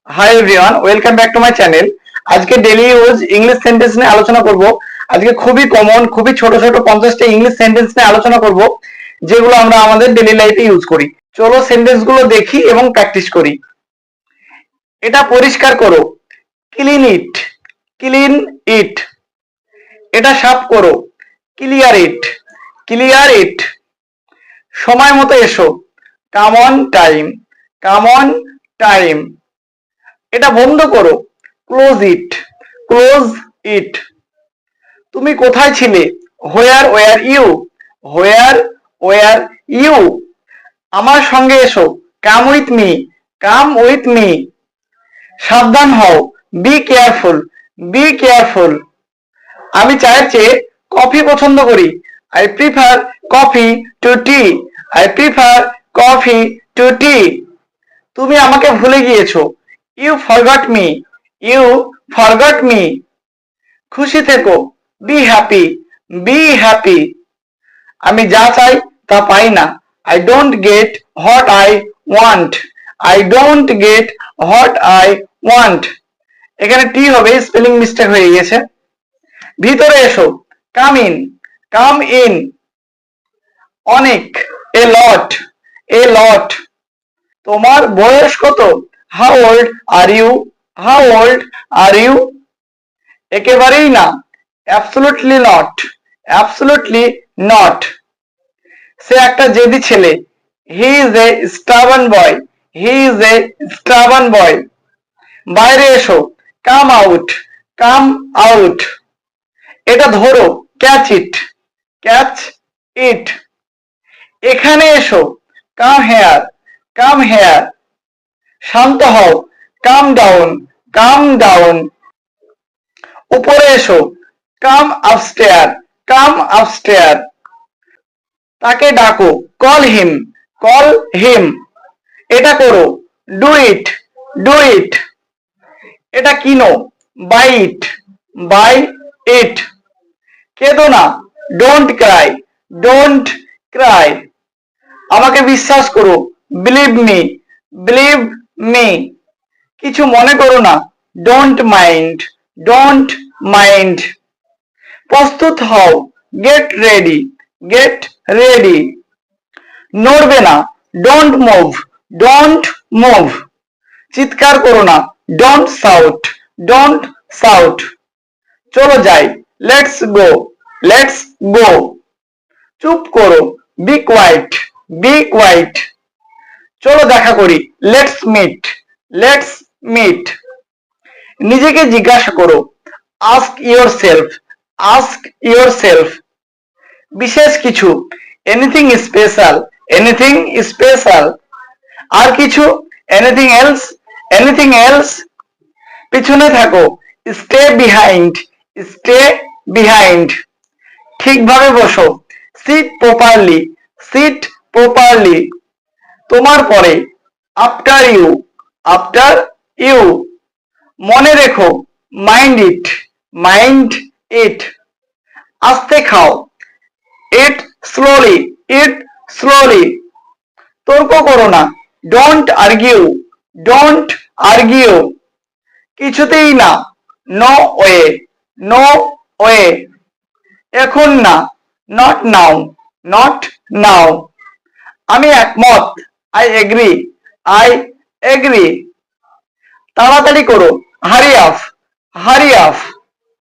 Hi everyone, welcome back to my channel. আজকে daily use English sentence নিয়ে আলোচনা করব। আজকে খুবই কমন, খুবই ছোট ছোট 50টা ইংলিশ সেন্টেন্স নিয়ে আলোচনা করব, যেগুলো আমরা আমাদের ডেইলি লাইফে ইউজ করি। চলো সেন্টেন্স গুলো দেখি এবং প্র্যাকটিস করি। এটা পরিষ্কার করো, ক্লিন ইট, ক্লিন ইট। এটা সাফ করো, ক্লিয়ার ইট, ক্লিয়ার ইট। সময় মতো এসো, come on time, come on time. এটা বন্ধ করো, ক্লোজ ইট, ক্লোজ ইট। তুমি কোথায় ছিলে, where were you, where were you. আমার সঙ্গে এসো, come with me, come with me. সাবধান হও, বি কেয়ারফুল, বি কেয়ারফুল। আমি চায়ের চেয়ে কফি পছন্দ করি, I prefer coffee to tea, I prefer coffee to tea. তুমি আমাকে ভুলে গিয়েছো, you forgot me, you forgot me. খুশি থেকো, বি হ্যাপি, বি হ্যাপি। আমি যা চাই তা পাই না, I don't get what I want, I don't get what I want. এখানে টি হবে, স্পেলিং মিস্টেক হয়ে গেছে। ভিতরে এসো, কাম ইন, কাম ইন। অনেক, এ লট, এ লট। তোমার বয়স কত, how old are you, how old are you. একেবারেই না, অ্যাবসলিউটলি নট, অ্যাবসলিউটলি নট। সে একটা জেদি ছেলে, he is a stubborn boy, he is a stubborn boy. বাইরে এসো, কাম আউট, কাম আউট। এটা ধরো, ক্যাচ ইট, ক্যাচ ইট। এখানে এসো, কাম হেয়ার, কাম হেয়ার। শান্ত হও, কাম ডাউন, কাম ডাউন। উপরে এসো, কাম আপস্টেয়ার, কাম আপস্টেয়ার। তাকে ডাকো, কল হিম, কল হিম। এটা করো, ডু ইট, ডু ইট। এটা কিনো, বাই ইট, বাই ইট। কেঁদো না, ডোন্ট ক্রাই, ডোন্ট ক্রাই। আমাকে বিশ্বাস করো, বিলিভ মি, বিলিভ মি। কিছু মনে করো না, ডোন্ট মাইন্ড, ডোন্ট মাইন্ড। প্রস্তুত হও, গেট রেডি, গেট রেডি। নড়বে না, ডোন্ট মুভ, ডোন্ট মুভ। চিৎকার করো না, ডোন্ট শাউট, ডোন্ট শাউট। চলো যাই, লেটস গো, লেটস গো। চুপ করো, বি কোয়াইট, বি কোয়াইট। চলো দেখা করি, লেটস মিট, লেটস মিট। নিজেকে জিজ্ঞাসা করো, ask your self, ask your self. বিশেষ কিছু, এনিথিং স্পেশাল, এনিথিং স্পেশাল। আর কিছু, এনিথিং এলস, এনিথিং এলস। পিছনে থাকো, স্টে বিহাইন্ড, স্টে বিহাইন্ড। ঠিকভাবে বসো, সিট প্রপারলি, সিট প্রপারলি। তোমার পরে, আফটার ইউ, আফটার ইউ। মনে রেখো, মাইন্ড ইট, মাইন্ড ইট। আস্তে খাও, ইট স্লোলি, ইট স্লোলি। তর্ক করো না, ডোন্ট আর্গিউ, ডোন্ট আর্গিউ। কিছুতেই না, নো ওয়ে, নো ওয়ে। এখন না, নট নাও, নট নাও। আমি একমত, আই এগ্রি, আই এগ্রি। তাড়াতাড়ি করো, হারি আপ, হারি আপ।